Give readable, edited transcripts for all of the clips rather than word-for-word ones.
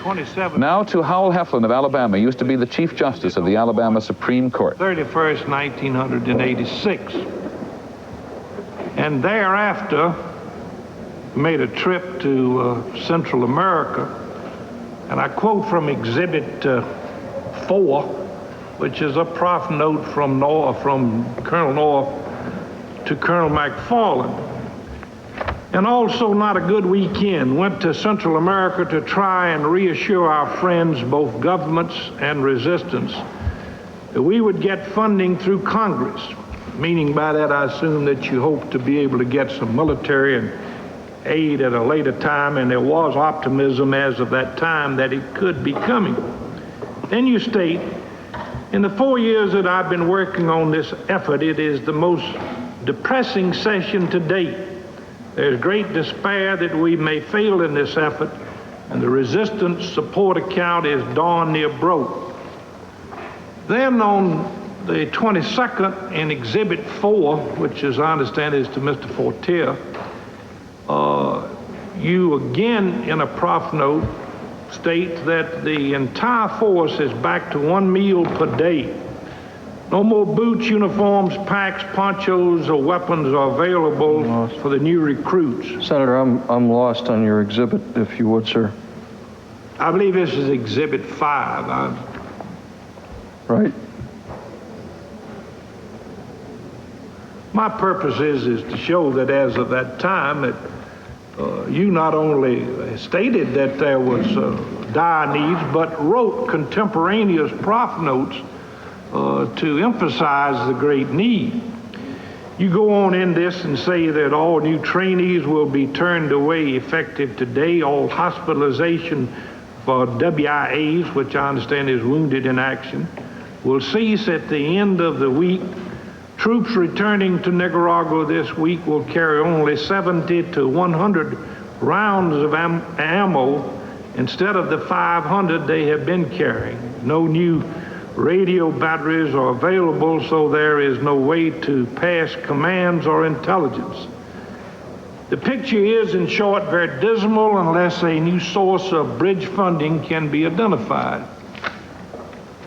27. Now to Hal Heflin of Alabama, used to be the Chief Justice of the Alabama Supreme Court. 31st, 1986. And thereafter, made a trip to Central America. And I quote from Exhibit 4, which is a prof note from Colonel North to Colonel McFarland. And also not a good weekend. Went to Central America to try and reassure our friends, both governments and resistance, that we would get funding through Congress. Meaning by that, I assume that you hope to be able to get some military and aid at a later time, and there was optimism as of that time that it could be coming. Then you state, in the 4 years that I've been working on this effort, it is the most depressing session to date. There's great despair that we may fail in this effort, and the resistance support account is darn near broke. Then on the 22nd in Exhibit 4, which as I understand is to Mr. Fortier, you again in a prof note state that the entire force is back to 1 meal per day. No more boots, uniforms, packs, ponchos, or weapons are available for the new recruits. Senator, I'm lost on your exhibit, if you would, sir. I believe this is Exhibit 5. Right. My purpose is to show that as of that time that you not only stated that there was dire needs, but wrote contemporaneous prof notes to emphasize the great need. You go on in this and say that all new trainees will be turned away effective today. All hospitalization for WIAs, which I understand is wounded in action, will cease at the end of the week. Troops returning to Nicaragua this week will carry only 70 to 100 rounds of ammo instead of the 500 they have been carrying. No new radio batteries are available, so there is no way to pass commands or intelligence. The picture is, in short, very dismal unless a new source of bridge funding can be identified.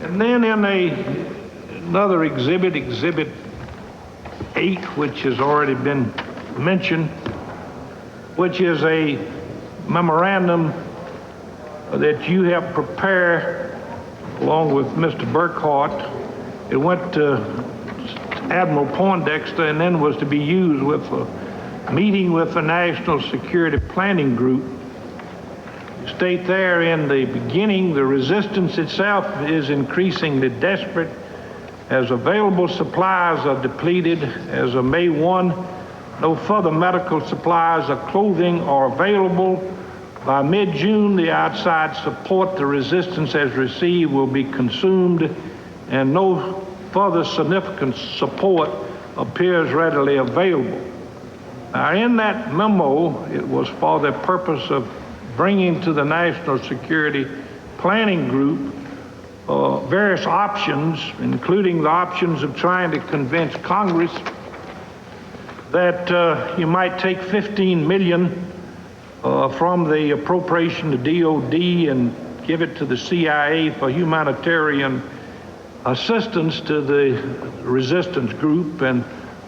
And then in another exhibit, Exhibit 8, which has already been mentioned, which is a memorandum that you have prepared along with Mr. Burkhart. It went to Admiral Poindexter and then was to be used with a meeting with the National Security Planning Group. You state there in the beginning, the resistance itself is increasingly desperate as available supplies are depleted. As of May 1, no further medical supplies or clothing are available. By mid-June, the outside support the resistance has received will be consumed, and no further significant support appears readily available. Now, in that memo, it was for the purpose of bringing to the National Security Planning Group various options, including the options of trying to convince Congress that you might take $15 million from the appropriation to DOD and give it to the CIA for humanitarian assistance to the resistance group. And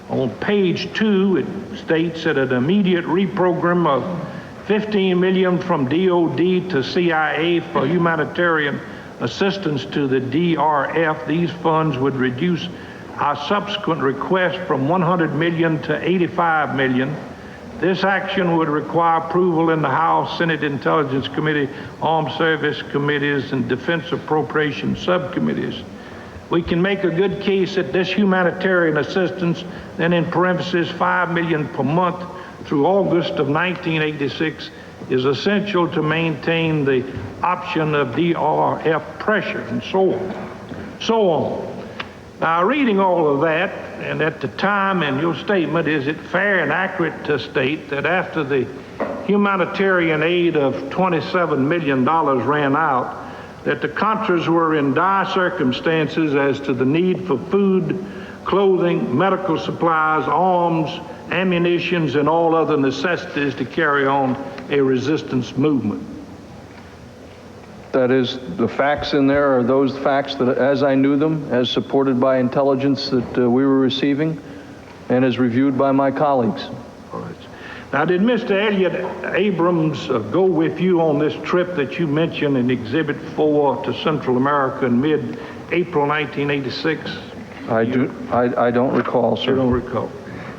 on page 2, it states that an immediate reprogram of $15 million from DOD to CIA for humanitarian assistance to the DRF. These funds would reduce our subsequent request from $100 million to $85 million. This action would require approval in the House, Senate Intelligence Committee, Armed Service Committees, and Defense Appropriation Subcommittees. We can make a good case that this humanitarian assistance, then in parentheses $5 million per month through August of 1986, is essential to maintain the option of DRF pressure, and so on. Now, reading all of that, and at the time in your statement, is it fair and accurate to state that after the humanitarian aid of $27 million ran out, that the Contras were in dire circumstances as to the need for food, clothing, medical supplies, arms, ammunitions, and all other necessities to carry on a resistance movement? That is, the facts in there are those facts that, as I knew them, as supported by intelligence that we were receiving, and as reviewed by my colleagues. All right. Now, did Mr. Elliott Abrams go with you on this trip that you mentioned in Exhibit 4 to Central America in mid-April 1986? I don't recall, sir. You don't recall.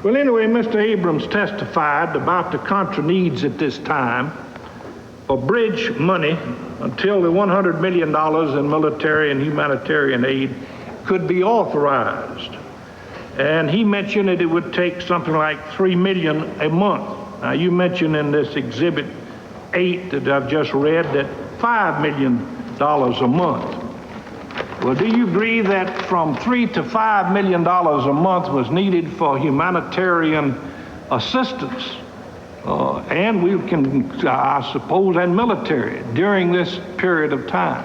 Well, anyway, Mr. Abrams testified about the contra needs at this time for bridge money until the $100 million in military and humanitarian aid could be authorized. And he mentioned that it would take something like $3 million a month. Now, you mentioned in this Exhibit 8 that I've just read that $5 million a month. Well, do you agree that from $3 to $5 million a month was needed for humanitarian assistance? And we can, I suppose, and military during this period of time,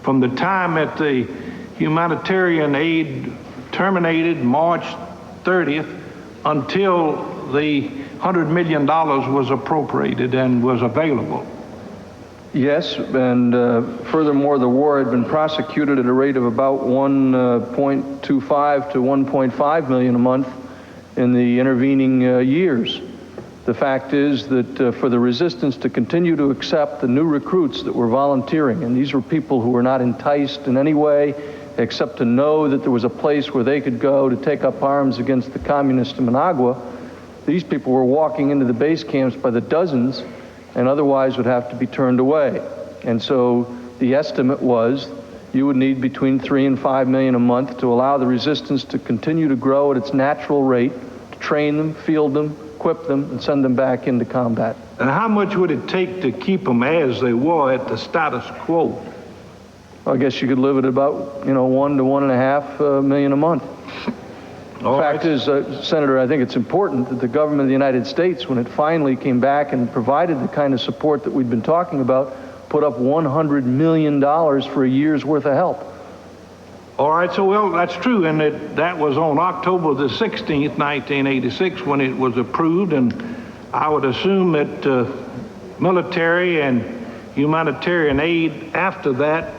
from the time that the humanitarian aid terminated March 30th until the $100 million was appropriated and was available. Yes, and furthermore, the war had been prosecuted at a rate of about 1.25 to 1.5 million a month in the intervening years. The fact is that for the resistance to continue to accept the new recruits that were volunteering, and these were people who were not enticed in any way except to know that there was a place where they could go to take up arms against the communists in Managua, these people were walking into the base camps by the dozens and otherwise would have to be turned away. And so the estimate was you would need between 3 and 5 million a month to allow the resistance to continue to grow at its natural rate, to train them, field them, equip them, and send them back into combat. And how much would it take to keep them as they were at the status quo? I guess you could live at about, 1 to 1.5 million a month. The fact is, Senator, I think it's important that the government of the United States, when it finally came back and provided the kind of support that we've been talking about, put up $100 million for a year's worth of help. All right, so well, that's true, and that was on October the 16th, 1986, when it was approved, and I would assume that military and humanitarian aid after that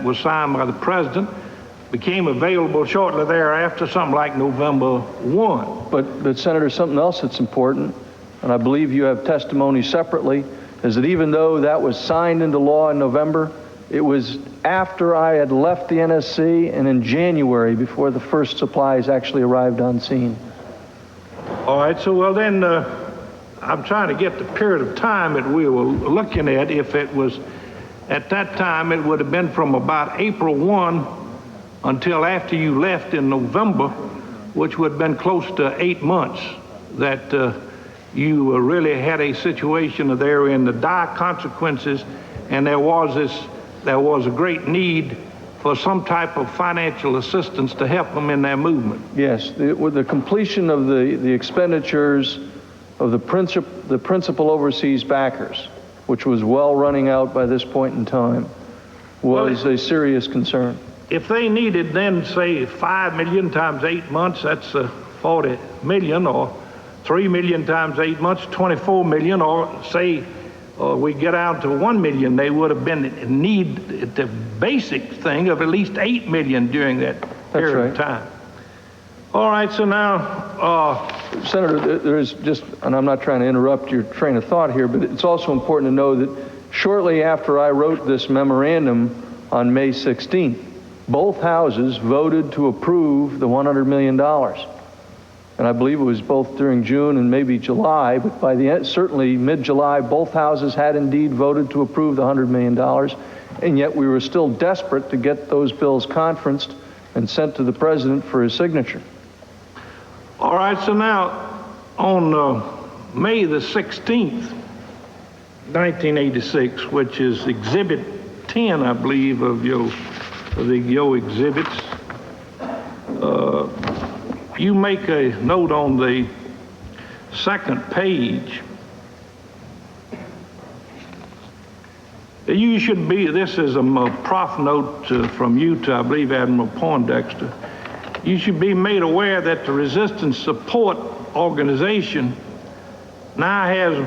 was signed by the president, became available shortly thereafter, something like November 1. But Senator, something else that's important, and I believe you have testimony separately, is that even though that was signed into law in November, it was after I had left the NSC and in January before the first supplies actually arrived on scene. All right, so well then, I'm trying to get the period of time that we were looking at. If it was, at that time, it would have been from about April 1 until after you left in November, which would have been close to 8 months that you really had a situation there in the dire consequences, and there was a great need for some type of financial assistance to help them in their movement. Yes, with the completion of the expenditures of the principal overseas backers, which was well running out by this point in time, was a serious concern. If they needed then, say, 5 million times 8 months, that's 40 million, or 3 million times 8 months, 24 million, or say we get out to 1 million, they would have been in need, the basic thing, of at least 8 million during that period of time. All right, so now... Senator, there's just, and I'm not trying to interrupt your train of thought here, but it's also important to know that shortly after I wrote this memorandum on May 16th, both houses voted to approve the $100 million. And I believe it was both during June and maybe July, but by the end, certainly mid-July, both houses had indeed voted to approve the $100 million, and yet we were still desperate to get those bills conferenced and sent to the president for his signature. All right, so now on May the 16th, 1986, which is Exhibit 10, I believe, of your exhibits, you make a note on the second page. You should be, this is a prof note from you to, I believe, Admiral Poindexter. You should be made aware that the Resistance Support Organization now has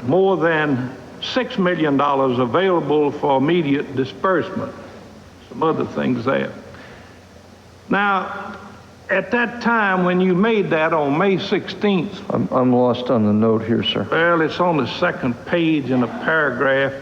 more than $6 million available for immediate disbursement. Some other things there. Now, at that time when you made that on May 16th, I'm lost on the note here, sir. well, it's on the second page in a paragraph.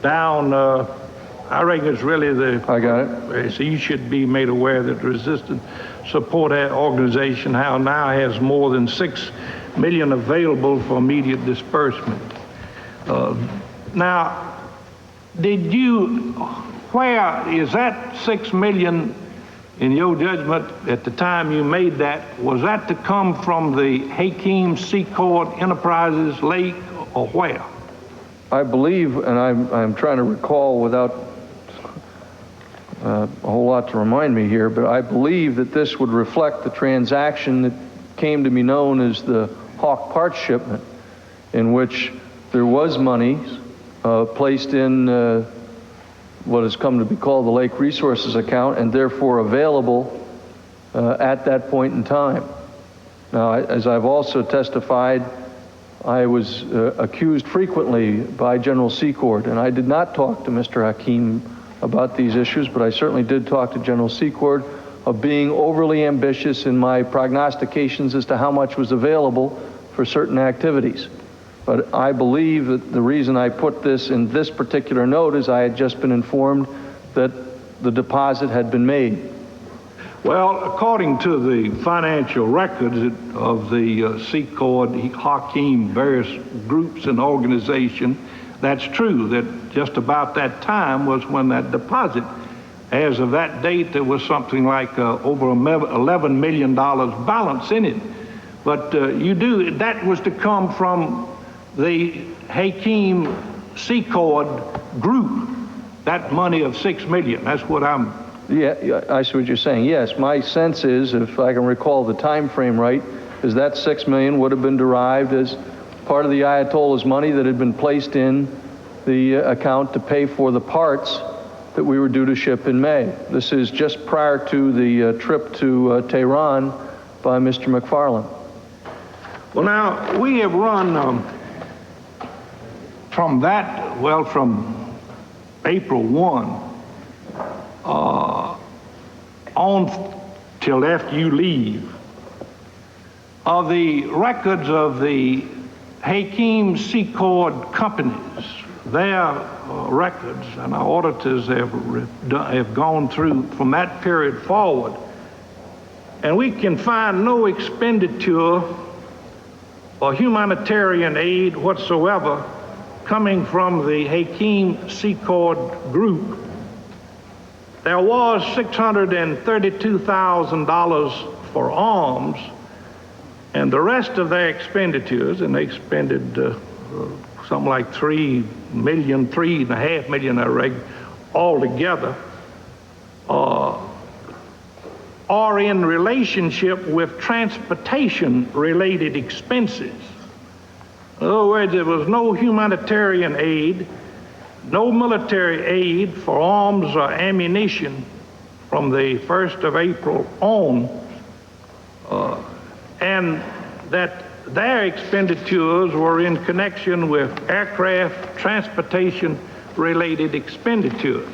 Down, I reckon it's really I got it. so you should be made aware that the Resistance Support Organization now has more than $6 million available for immediate disbursement. Now, where is that $6 million, in your judgment, at the time you made that, was that to come from the Hakeem Secord Enterprises Lake, or where? I believe, and I'm trying to recall without a whole lot to remind me here, but I believe that this would reflect the transaction that came to be known as the Hawk Parts shipment, in which there was money placed in what has come to be called the Lake Resources account, and therefore available at that point in time. Now, as I've also testified, I was accused frequently by General Secord, and I did not talk to Mr. Hakeem about these issues, but I certainly did talk to General Secord of being overly ambitious in my prognostications as to how much was available for certain activities. But I believe that the reason I put this in this particular note is I had just been informed that the deposit had been made. Well, according to the financial records of the Secord, Hakeem, various groups and organizations, that's true that just about that time was when that deposit, as of that date, there was something like over $11 million balance in it. But that was to come from the Hakeem Secord group, that money of $6 million. That's what Yeah, I see what you're saying. Yes, my sense is, if I can recall the time frame right, is that $6 million would have been derived as part of the Ayatollah's money that had been placed in the account to pay for the parts that we were due to ship in May. This is just prior to the trip to Tehran by Mr. McFarland. Well, now, we have run from April 1 on till after you leave, of the records of the Hakeem Secord companies, their records, and our auditors have gone through from that period forward, and we can find no expenditure or humanitarian aid whatsoever coming from the Hakeem Secord group. There was $632,000 for arms, and the rest of their expenditures, and they expended something like $3.5 million, I reckon, altogether, are in relationship with transportation-related expenses. In other words, there was no humanitarian aid, no military aid for arms or ammunition from the 1st of April on, and that their expenditures were in connection with aircraft transportation-related expenditures.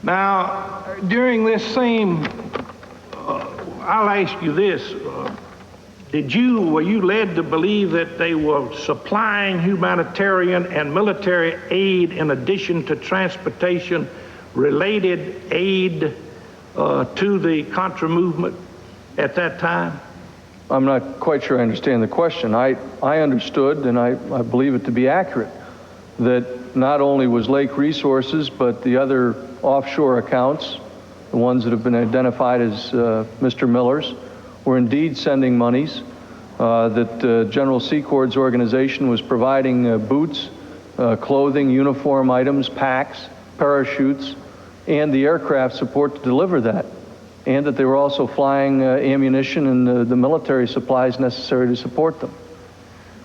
Now, during this same, I'll ask you this, were you led to believe that they were supplying humanitarian and military aid in addition to transportation-related aid to the Contra movement at that time? I'm not quite sure I understand the question. I understood, and I believe it to be accurate, that not only was Lake Resources, but the other offshore accounts, the ones that have been identified as Mr. Miller's, were indeed sending monies, that General Secord's organization was providing boots, clothing, uniform items, packs, parachutes, and the aircraft support to deliver that, and that they were also flying ammunition and the military supplies necessary to support them.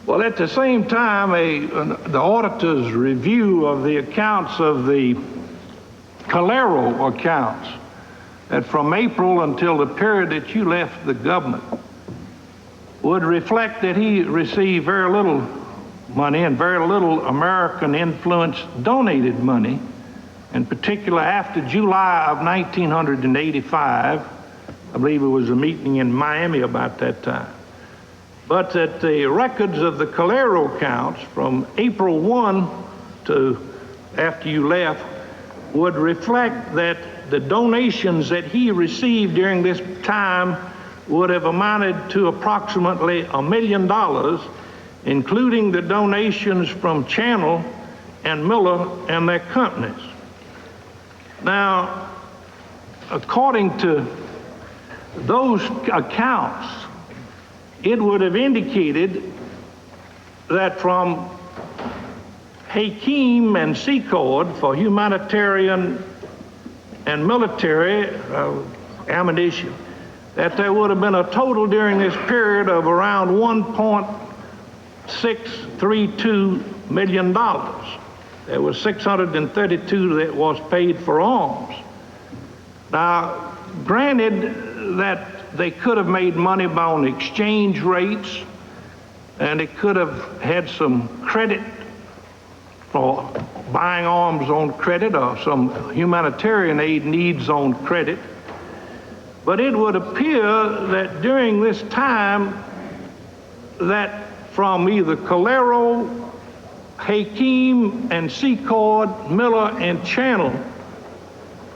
Well, at the same time, the auditor's review of the accounts of the Calero accounts, that from April until the period that you left the government, would reflect that he received very little money and very little American influence donated money, in particular after July of 1985. I believe it was a meeting in Miami about that time. But that the records of the Calero counts from April 1 to after you left would reflect that the donations that he received during this time would have amounted to approximately $1 million, including the donations from Channel and Miller and their companies. Now, according to those accounts, it would have indicated that from Hakeem and Secord for humanitarian and military ammunition, that there would have been a total during this period of around $1.632 million. There was 632 that was paid for arms. Now, granted that they could have made money on exchange rates, and it could have had some credit for buying arms on credit or some humanitarian aid needs on credit. But it would appear that during this time that from either Calero, Hakeem, and Secord, Miller, and Channel,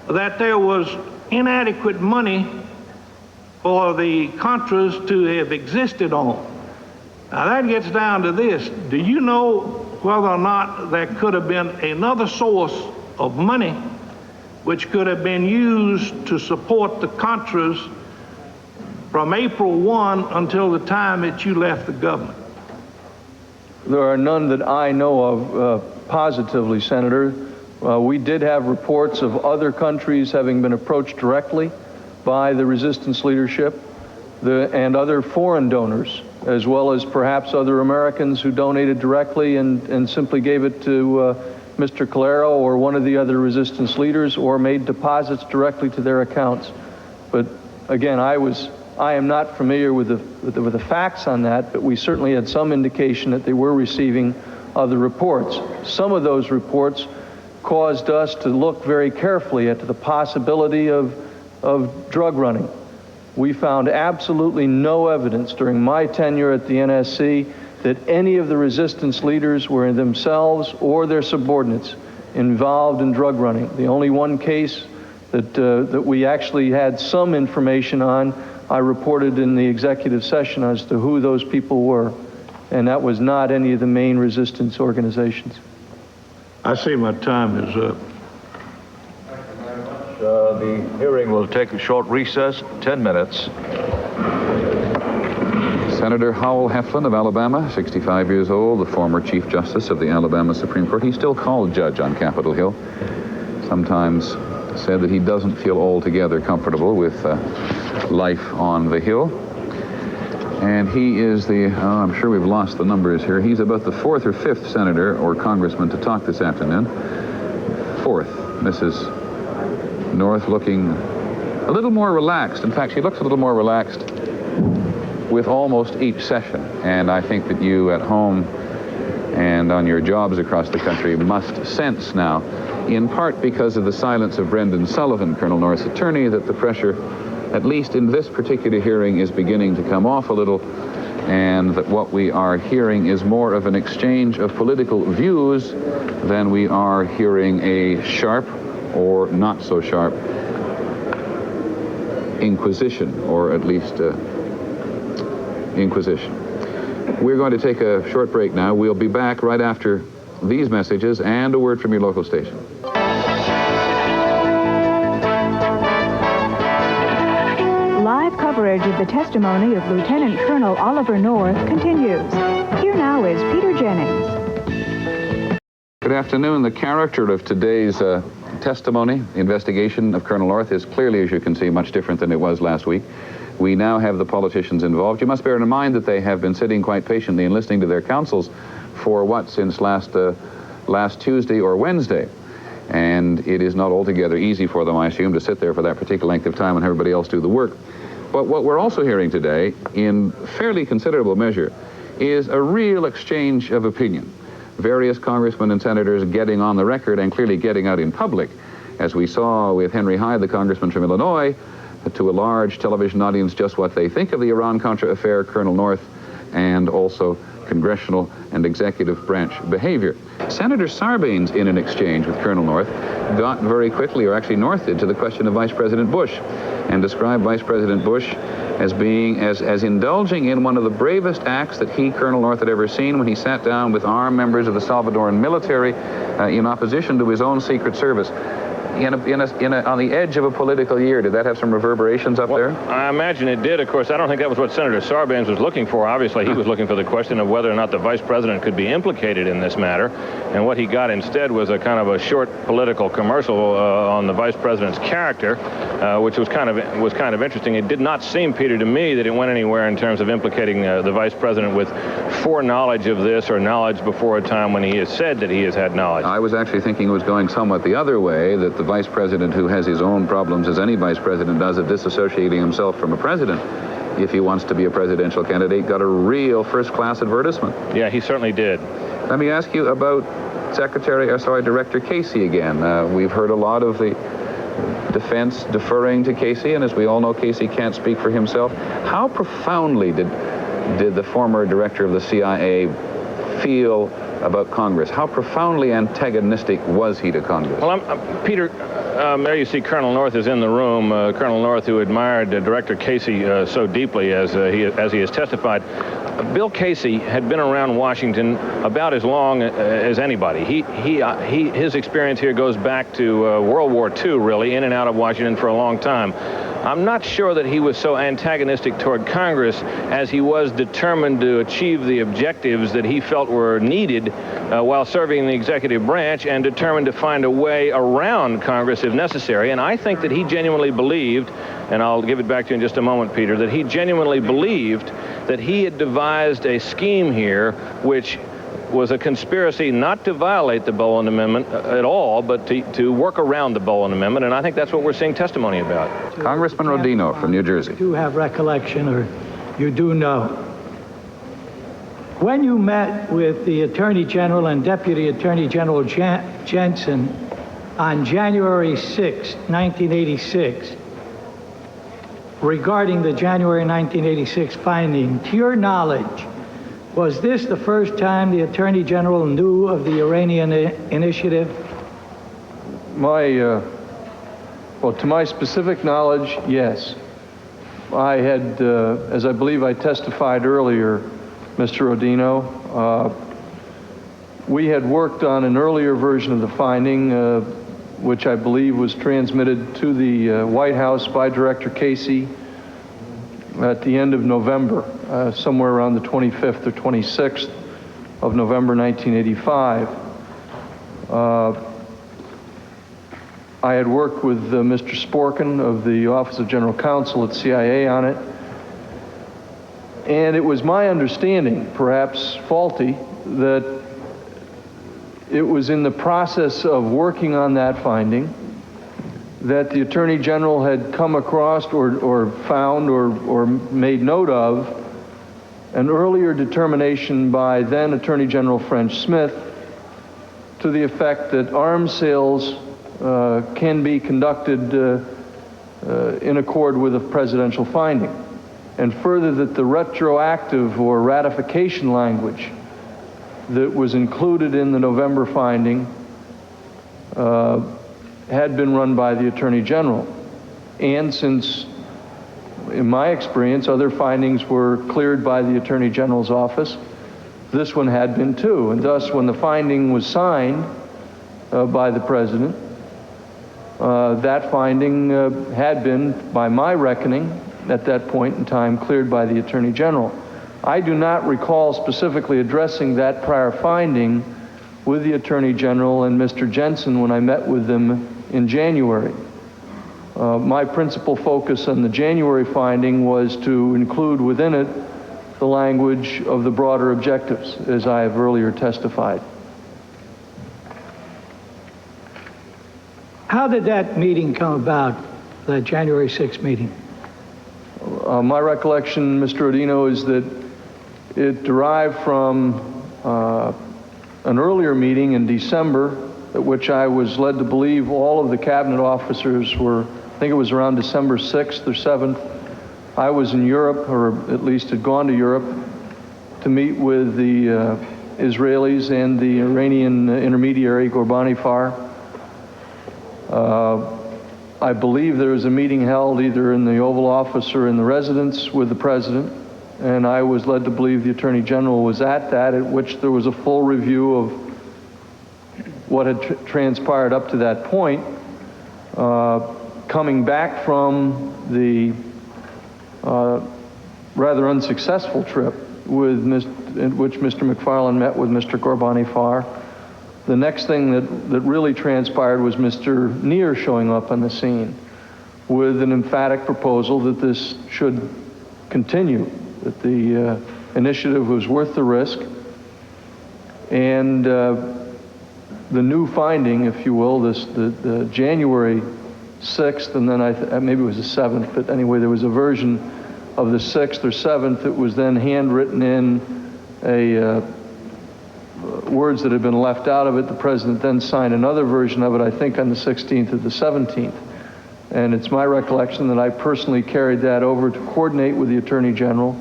that there was inadequate money for the Contras to have existed on. Now that gets down to this. Do you know whether or not there could have been another source of money which could have been used to support the Contras from April 1 until the time that you left the government? There are none that I know of positively, Senator. We did have reports of other countries having been approached directly by the resistance leadership and other foreign donors, as well as perhaps other Americans who donated directly and simply gave it to Mr. Calero or one of the other resistance leaders, or made deposits directly to their accounts. But again, I am not familiar with the facts on that, but we certainly had some indication that they were receiving other reports. Some of those reports caused us to look very carefully at the possibility of drug running. We found absolutely no evidence during my tenure at the NSC that any of the resistance leaders were themselves or their subordinates involved in drug running. The only one case that we actually had some information on, I reported in the executive session as to who those people were, and that was not any of the main resistance organizations. I see my time is up. The hearing will take a short recess, 10 minutes. Senator Hal Heflin of Alabama, 65 years old, the former Chief Justice of the Alabama Supreme Court. He's still called judge on Capitol Hill. Sometimes said that he doesn't feel altogether comfortable with life on the Hill. And he is I'm sure we've lost the numbers here. He's about the 4th or 5th senator or congressman to talk this afternoon. 4th, Mrs. North, looking a little more relaxed. In fact, she looks a little more relaxed with almost each session. And I think that you at home and on your jobs across the country must sense now, in part because of the silence of Brendan Sullivan, Colonel North's attorney, that the pressure, at least in this particular hearing, is beginning to come off a little, and that what we are hearing is more of an exchange of political views than we are hearing a sharp or not so sharp inquisition, or at least inquisition. We're going to take a short break now. We'll be back right after these messages and a word from your local station. Live coverage of the testimony of Lieutenant Colonel Oliver North continues. Here now is Peter Jennings. Good afternoon. The character of today's testimony, the investigation of Colonel North, is clearly, as you can see, much different than it was last week. We now have the politicians involved. You must bear in mind that they have been sitting quite patiently and listening to their counsels for since last Tuesday or Wednesday. And it is not altogether easy for them, I assume, to sit there for that particular length of time and everybody else do the work. But what we're also hearing today, in fairly considerable measure, is a real exchange of opinion. Various congressmen and senators getting on the record and clearly getting out in public, as we saw with Henry Hyde, the congressman from Illinois, to a large television audience just what they think of the Iran-Contra affair, Colonel North, and also congressional and executive branch behavior. Senator Sarbanes, in an exchange with Colonel North, got very quickly, or actually North did, to the question of Vice President Bush, and described Vice President Bush as being, as indulging in one of the bravest acts that he, Colonel North, had ever seen when he sat down with armed members of the Salvadoran military in opposition to his own Secret Service. On the edge of a political year, did that have some reverberations up there? I imagine it did. Of course, I don't think that was what Senator Sarbanes was looking for. Obviously, he was looking for the question of whether or not the vice president could be implicated in this matter. And what he got instead was a kind of a short political commercial on the vice president's character, which was kind of interesting. It did not seem, Peter, to me that it went anywhere in terms of implicating the vice president with foreknowledge of this or knowledge before a time when he has said that he has had knowledge. I was actually thinking it was going somewhat the other way, that the vice president, who has his own problems, as any vice president does, of disassociating himself from a president, if he wants to be a presidential candidate, got a real first-class advertisement. Yeah, he certainly did. Let me ask you about Director Casey again. We've heard a lot of the defense deferring to Casey, and as we all know, Casey can't speak for himself. How profoundly did the former director of the CIA feel about Congress? How profoundly antagonistic was he to Congress? Well, Peter, there you see Colonel North is in the room. Colonel North, who admired Director Casey so deeply as he has testified. Bill Casey had been around Washington about as long as anybody. His experience here goes back to World War II, really, in and out of Washington for a long time. I'm not sure that he was so antagonistic toward Congress as he was determined to achieve the objectives that he felt were needed while serving in the executive branch, and determined to find a way around Congress if necessary. And I think that he genuinely believed, and I'll give it back to you in just a moment, Peter, that he genuinely believed that he had devised a scheme here which was a conspiracy not to violate the Bowen Amendment at all, but to work around the Bowen Amendment, and I think that's what we're seeing testimony about. Congressman Rodino from New Jersey. You do have recollection, or you do know. When you met with the Attorney General and Deputy Attorney General Jensen on January 6, 1986, regarding the January 1986 finding, to your knowledge, was this the first time the Attorney General knew of the Iranian initiative? Well, to my specific knowledge, yes. I had, as I believe I testified earlier, Mr. Rodino, we had worked on an earlier version of the finding, which I believe was transmitted to the White House by Director Casey at the end of November, somewhere around the 25th or 26th of November 1985. I had worked with Mr. Sporkin of the Office of General Counsel at CIA on it, and it was my understanding, perhaps faulty, that it was in the process of working on that finding that the Attorney General had come across or found or made note of an earlier determination by then Attorney General French Smith to the effect that arms sales can be conducted in accord with a presidential finding, and further that the retroactive or ratification language that was included in the November finding had been run by the Attorney General. And since, in my experience, other findings were cleared by the Attorney General's office, this one had been too. And thus, when the finding was signed by the President, that finding had been, by my reckoning, at that point in time, cleared by the Attorney General. I do not recall specifically addressing that prior finding with the Attorney General and Mr. Jensen when I met with them in January. My principal focus on the January finding was to include within it the language of the broader objectives, as I have earlier testified. How did that meeting come about, the January 6th meeting? My recollection, Mr. Rodino, is that it derived from an earlier meeting in December, at which I was led to believe all of the cabinet officers were, I think it was around December 6th or 7th. I was in Europe, or at least had gone to Europe, to meet with the Israelis and the Iranian intermediary, Ghorbanifar. I believe there was a meeting held either in the Oval Office or in the residence with the president, and I was led to believe the Attorney General was at that, at which there was a full review of what had transpired up to that point. Coming back from the rather unsuccessful trip in which Mr. McFarland met with Mr. Ghorbanifar, the next thing that really transpired was Mr. Neer showing up on the scene with an emphatic proposal that this should continue, that the initiative was worth the risk, and the new finding, if you will, the January 6th, and then maybe it was the 7th, but anyway, there was a version of the 6th or 7th that was then handwritten in words that had been left out of it. The president then signed another version of it, I think on the 16th or the 17th. And it's my recollection that I personally carried that over to coordinate with the Attorney General,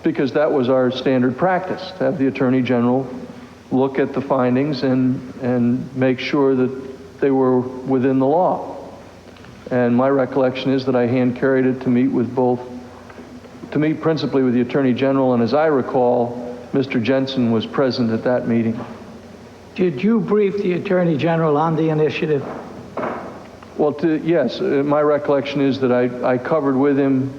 because that was our standard practice, to have the Attorney General look at the findings and make sure that they were within the law. And my recollection is that I hand carried it to meet principally with the Attorney General, and as I recall, Mr. Jensen was present at that meeting. Did you brief the Attorney General on the initiative? Well, yes, my recollection is that I covered with him,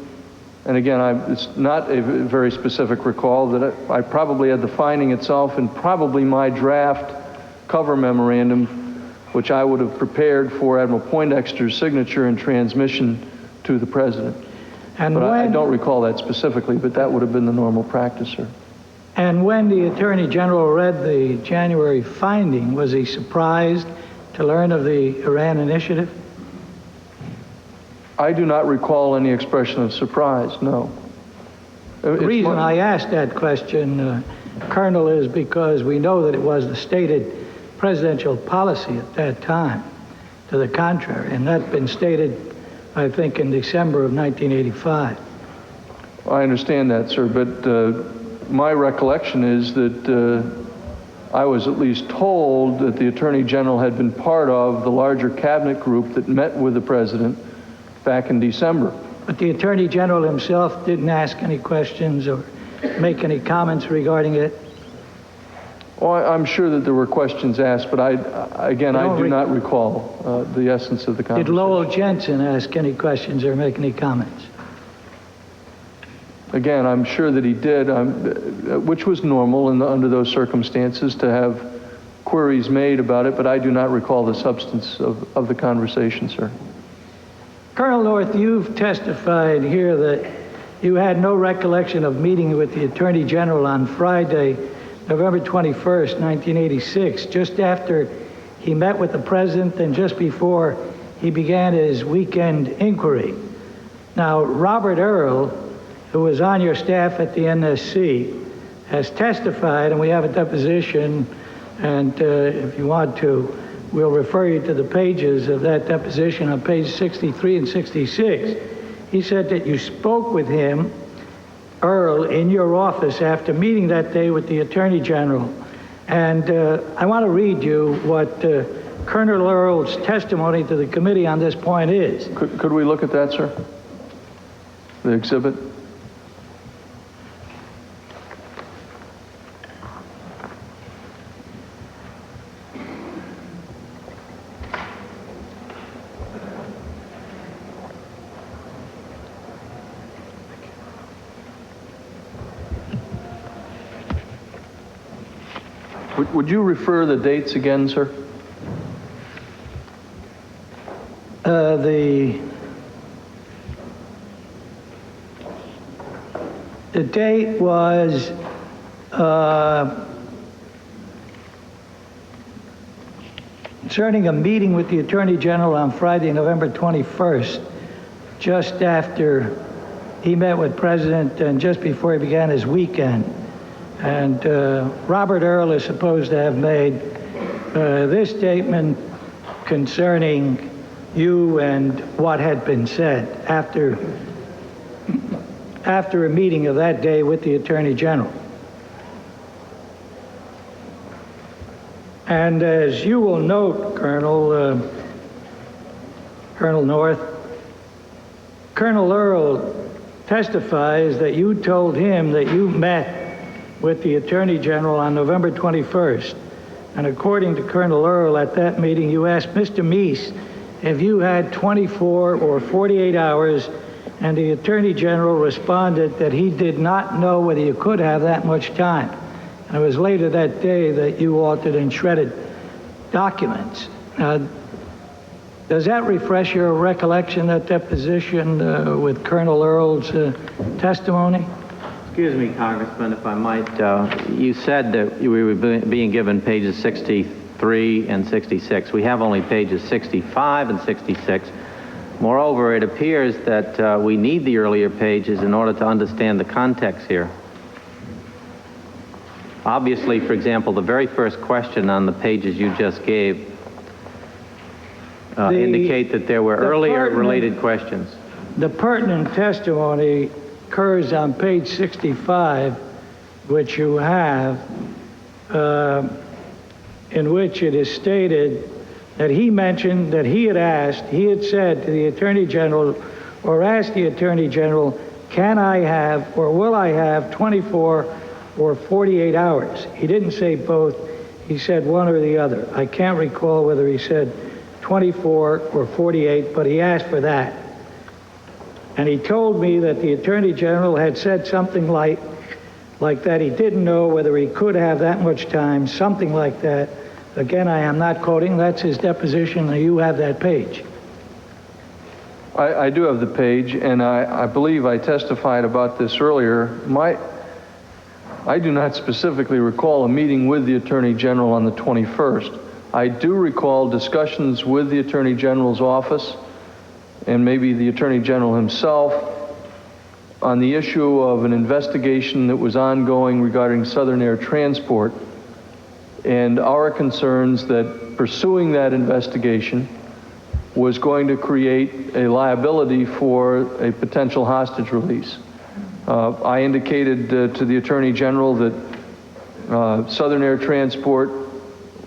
and again, it's not a very specific recall, that I probably had the finding itself and probably my draft cover memorandum, which I would have prepared for Admiral Poindexter's signature and transmission to the President. But I don't recall that specifically, but that would have been the normal practice, sir. And when the Attorney General read the January finding, was he surprised to learn of the Iran initiative? I do not recall any expression of surprise, no. The reason I asked that question, Colonel, is because we know that it was the stated presidential policy at that time to the contrary, and that's been stated, I think, in December of 1985. I understand that, sir, but my recollection is that I was at least told that the Attorney General had been part of the larger cabinet group that met with the President back in December. But the Attorney General himself didn't ask any questions or make any comments regarding it? Well, I'm sure that there were questions asked, but I do not recall the essence of the conversation. Did Lowell Jensen ask any questions or make any comments? Again, I'm sure that he did, which was normal under those circumstances to have queries made about it, but I do not recall the substance of the conversation, sir. Colonel North, you've testified here that you had no recollection of meeting with the Attorney General on Friday, November 21st, 1986, just after he met with the President and just before he began his weekend inquiry. Now, Robert Earl, who was on your staff at the NSC, has testified, and we have a deposition, and if you want to, we'll refer you to the pages of that deposition on page 63 and 66. He said that you spoke with him, Earl, in your office after meeting that day with the Attorney General. And I want to read you what Colonel Earl's testimony to the committee on this point is. Could we look at that, sir? The exhibit? Would you refer the dates again, sir? The date was concerning a meeting with the Attorney General on Friday, November 21st, just after he met with President and just before he began his weekend. And Robert Earl is supposed to have made this statement concerning you and what had been said after a meeting of that day with the Attorney General. And as you will note, Colonel North, Colonel Earl testifies that you told him that you met with the Attorney General on November 21st. And according to Colonel Earl, at that meeting, you asked Mr. Meese if you had 24 or 48 hours, and the Attorney General responded that he did not know whether you could have that much time. And it was later that day that you altered and shredded documents. Does that refresh your recollection, that deposition with Colonel Earl's testimony? Excuse me, Congressman, if I might. You said that we were being given pages 63 and 66. We have only pages 65 and 66. Moreover, it appears that we need the earlier pages in order to understand the context here. Obviously, for example, the very first question on the pages you just gave indicate that there were earlier related questions. The pertinent testimony occurs on page 65, which you have, in which it is stated that he mentioned that he had said to the Attorney General, or asked the Attorney General, can I have or will I have 24 or 48 hours? He didn't say both, he said one or the other. I can't recall whether he said 24 or 48, but he asked for that. And he told me that the Attorney General had said something like that he didn't know whether he could have that much time, something like that. Again, I am not quoting, that's his deposition, and you have that page. I do have the page, and I believe I testified about this earlier. I do not specifically recall a meeting with the Attorney General on the 21st. I do recall discussions with the Attorney General's office and maybe the Attorney General himself on the issue of an investigation that was ongoing regarding Southern Air Transport, and our concerns that pursuing that investigation was going to create a liability for a potential hostage release. I indicated to the Attorney General that Southern Air Transport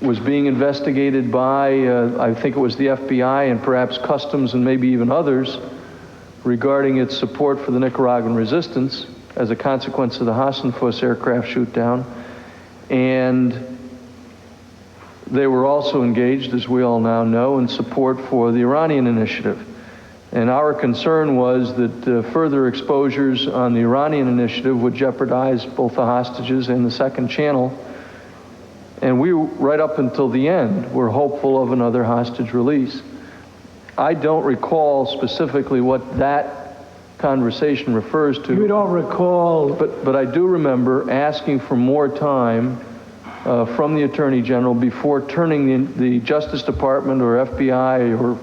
was being investigated by, I think it was the FBI and perhaps Customs and maybe even others, regarding its support for the Nicaraguan resistance as a consequence of the Hassenfuss aircraft shoot-down. And they were also engaged, as we all now know, in support for the Iranian initiative. And our concern was that further exposures on the Iranian initiative would jeopardize both the hostages and the second channel. And we, right up until the end, were hopeful of another hostage release. I don't recall specifically what that conversation refers to. You don't recall? But I do remember asking for more time from the Attorney General before turning the Justice Department or FBI or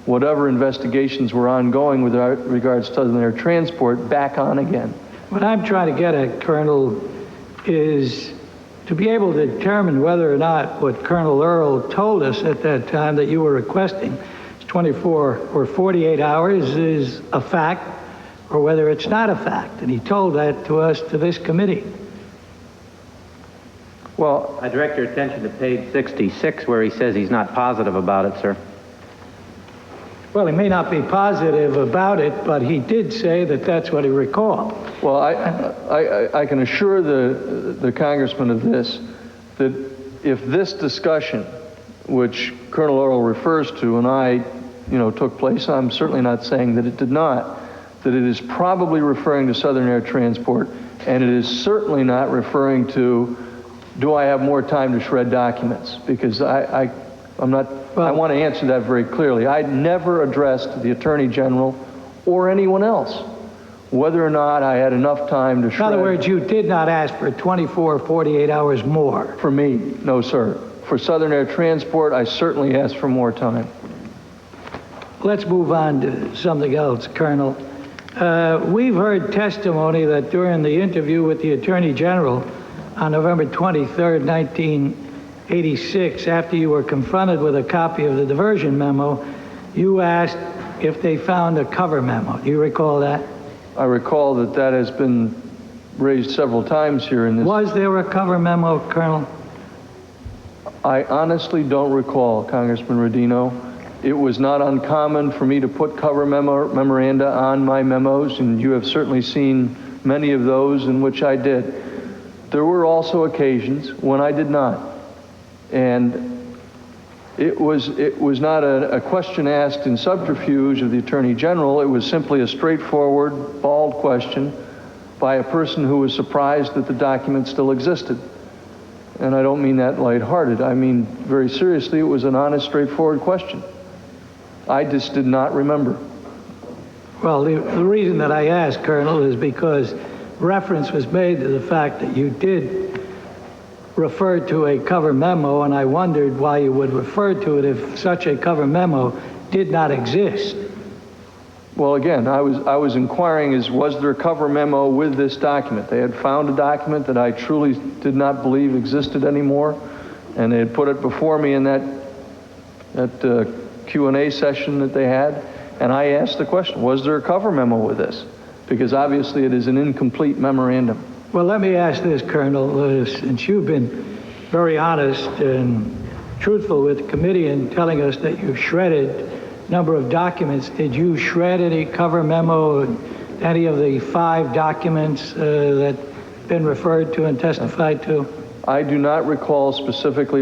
whatever investigations were ongoing with regards to Southern Air Transport back on again. What I'm trying to get at, Colonel, is to be able to determine whether or not what Colonel Earl told us at that time that you were requesting, 24 or 48 hours, is a fact, or whether it's not a fact. And he told that to us, to this committee. Well, I direct your attention to page 66, where he says he's not positive about it, sir. Well, he may not be positive about it, but he did say that that's what he recalled. Well, I can assure the congressman of this, that if this discussion, which Colonel Earl refers to, and I, took place, I'm certainly not saying that it did not, that it is probably referring to Southern Air Transport, and it is certainly not referring to, do I have more time to shred documents? Because I'm not, I want to answer that very clearly. I never addressed the Attorney General or anyone else whether or not I had enough time to shred. In other words, you did not ask for 24 or 48 hours more. For me, no, sir. For Southern Air Transport, I certainly asked for more time. Let's move on to something else, Colonel. We've heard testimony that during the interview with the Attorney General on November 23rd, 1986, after you were confronted with a copy of the diversion memo, you asked if they found a cover memo. Do you recall that? I recall that that has been raised several times here in this. Was there a cover memo, Colonel? I honestly don't recall, Congressman Rodino. It was not uncommon for me to put cover memoranda on my memos, and you have certainly seen many of those in which I did. There were also occasions when I did not. And it was not a question asked in subterfuge of the Attorney General. It was simply a straightforward, bald question by a person who was surprised that the document still existed. And I don't mean that lighthearted. I mean very seriously, it was an honest, straightforward question. I just did not remember. Well, the reason that I asked, Colonel, is because reference was made to the fact that you did refer to a cover memo, and I wondered why you would refer to it if such a cover memo did not exist. Well, again, I was inquiring was there a cover memo with this document? They had found a document that I truly did not believe existed anymore, and they had put it before me in that Q&A session that they had, and I asked the question, was there a cover memo with this? Because obviously it is an incomplete memorandum. Well, let me ask this, Colonel, since you've been very honest and truthful with the committee in telling us that you shredded a number of documents, did you shred any cover memo, any of the 5 documents that have been referred to and testified to? I do not recall specifically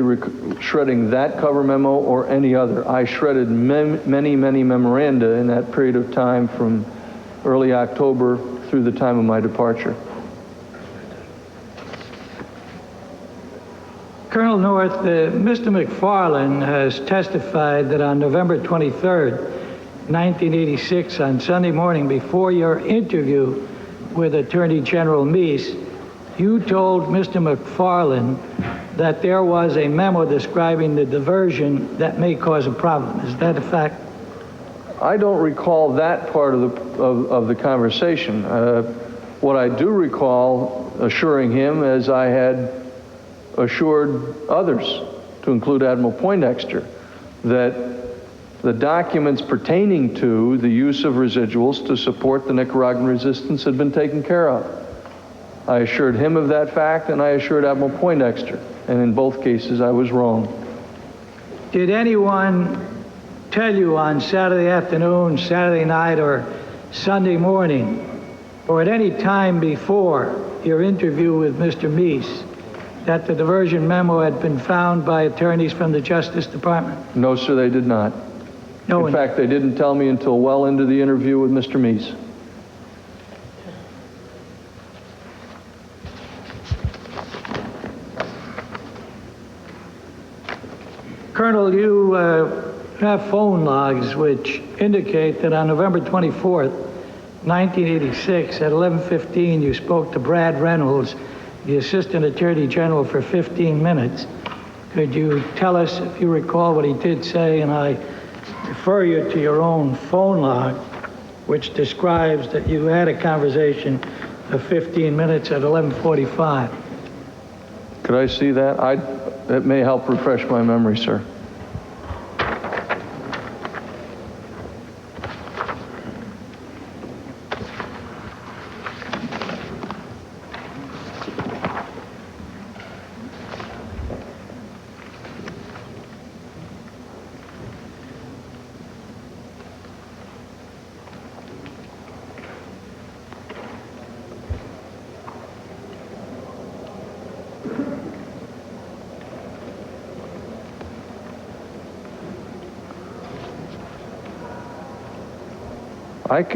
shredding that cover memo or any other. I shredded many memoranda in that period of time from early October through the time of my departure. Colonel North, Mr. McFarland has testified that on November 23rd, 1986, on Sunday morning before your interview with Attorney General Meese, you told Mr. McFarland that there was a memo describing the diversion that may cause a problem. Is that a fact? I don't recall that part of the conversation. What I do recall assuring him, as I had assured others, to include Admiral Poindexter, that the documents pertaining to the use of residuals to support the Nicaraguan resistance had been taken care of. I assured him of that fact, and I assured Admiral Poindexter, and in both cases I was wrong. Did anyone tell you on Saturday afternoon, Saturday night, or Sunday morning, or at any time before your interview with Mr. Meese, that the diversion memo had been found by attorneys from the Justice Department? No, sir, they did not. No. In fact, they didn't tell me until well into the interview with Mr. Meese. Colonel, you have phone logs which indicate that on November 24th, 1986, at 11:15, you spoke to Brad Reynolds, the Assistant Attorney General, for 15 minutes. Could you tell us, if you recall, what he did say? And I refer you to your own phone log, which describes that you had a conversation of 15 minutes at 11:45. Could I see that? That may help refresh my memory, sir.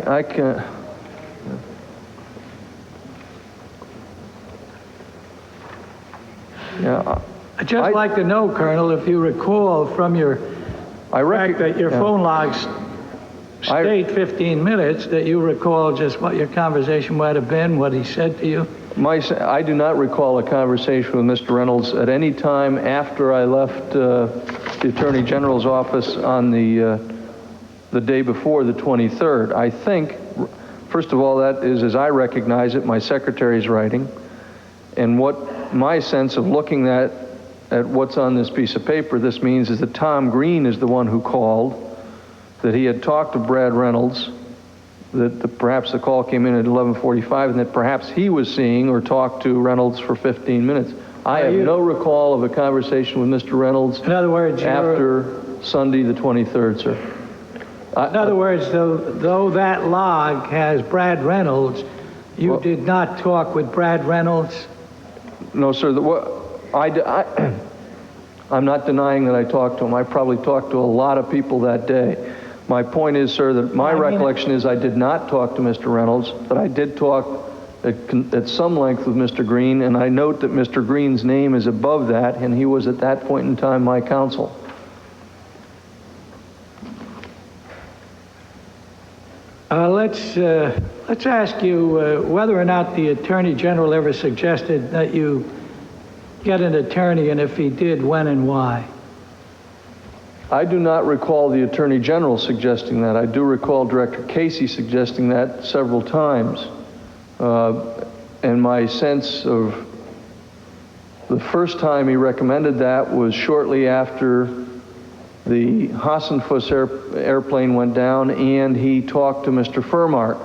I can. Yeah. I'd just like to know, Colonel, if you recall from your fact that your phone logs state 15 minutes, that you recall just what your conversation might have been, what he said to you? I do not recall a conversation with Mr. Reynolds at any time after I left the Attorney General's office on the day before the 23rd. I think, First of all, that is, as I recognize it, my secretary's writing. And what my sense of looking at what's on this piece of paper, this means is that Tom Green is the one who called, that he had talked to Brad Reynolds, that perhaps the call came in at 11:45, and that perhaps he was seeing or talked to Reynolds for 15 minutes. I have no recall of a conversation with Mr. Reynolds In other words, after Sunday the 23rd, sir. in other words, though that log has Brad Reynolds, you did not talk with Brad Reynolds? No, sir. I'm not denying that I talked to him. I probably talked to a lot of people that day. My point is, sir, that my recollection is I did not talk to Mr. Reynolds, but I did talk at some length with Mr. Green, and I note that Mr. Green's name is above that, and he was at that point in time my counsel. Let's ask you whether or not the Attorney General ever suggested that you get an attorney, and if he did, when and why. I do not recall the Attorney General suggesting that. I do recall Director Casey suggesting that several times. And my sense of the first time he recommended that was shortly after the Hassenfuss airplane went down, and he talked to Mr. Furmark.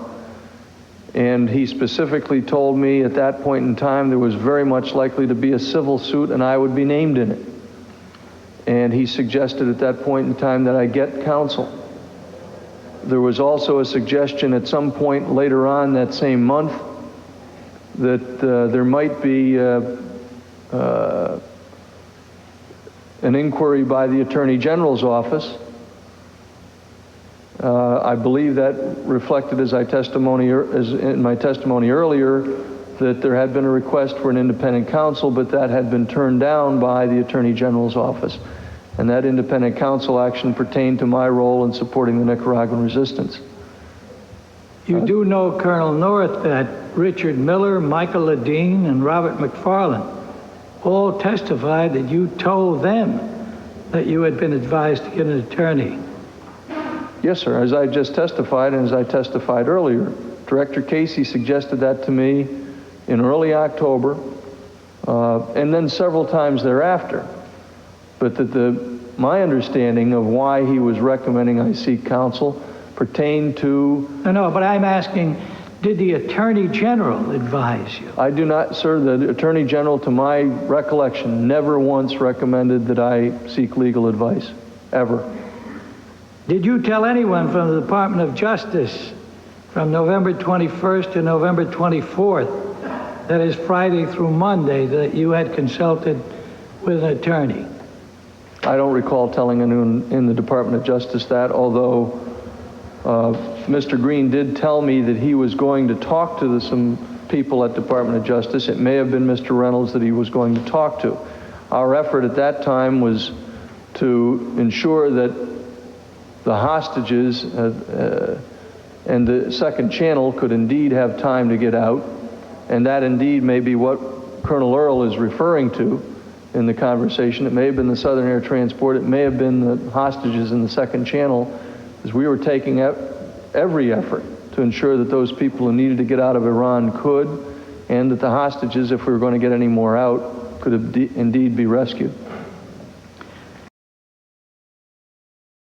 And he specifically told me at that point in time there was very much likely to be a civil suit and I would be named in it. And he suggested at that point in time that I get counsel. There was also a suggestion at some point later on that same month that there might be an inquiry by the Attorney General's office. I believe that reflected as in my testimony earlier that there had been a request for an independent counsel, but that had been turned down by the Attorney General's office. And that independent counsel action pertained to my role in supporting the Nicaraguan resistance. You do know, Colonel North, that Richard Miller, Michael Ledeen, and Robert McFarland all testified that you told them that you had been advised to get an attorney. Yes, sir. As I just testified, and as I testified earlier, Director Casey suggested that to me in early October, and then several times thereafter. But that my understanding of why he was recommending I seek counsel pertained to... No, but I'm asking, did the Attorney General advise you? I do not, sir. The Attorney General, to my recollection, never once recommended that I seek legal advice, ever. Did you tell anyone from the Department of Justice from November 21st to November 24th, that is Friday through Monday, that you had consulted with an attorney? I don't recall telling anyone in the Department of Justice that, although Mr. Green did tell me that he was going to talk to some people at Department of Justice. It may have been Mr. Reynolds that he was going to talk to. Our effort at that time was to ensure that the hostages and the second channel could indeed have time to get out, and that indeed may be what Colonel Earl is referring to in the conversation. It may have been the Southern Air Transport, it may have been the hostages in the second channel, as we were taking every effort to ensure that those people who needed to get out of Iran could, and that the hostages, if we were going to get any more out, could indeed be rescued.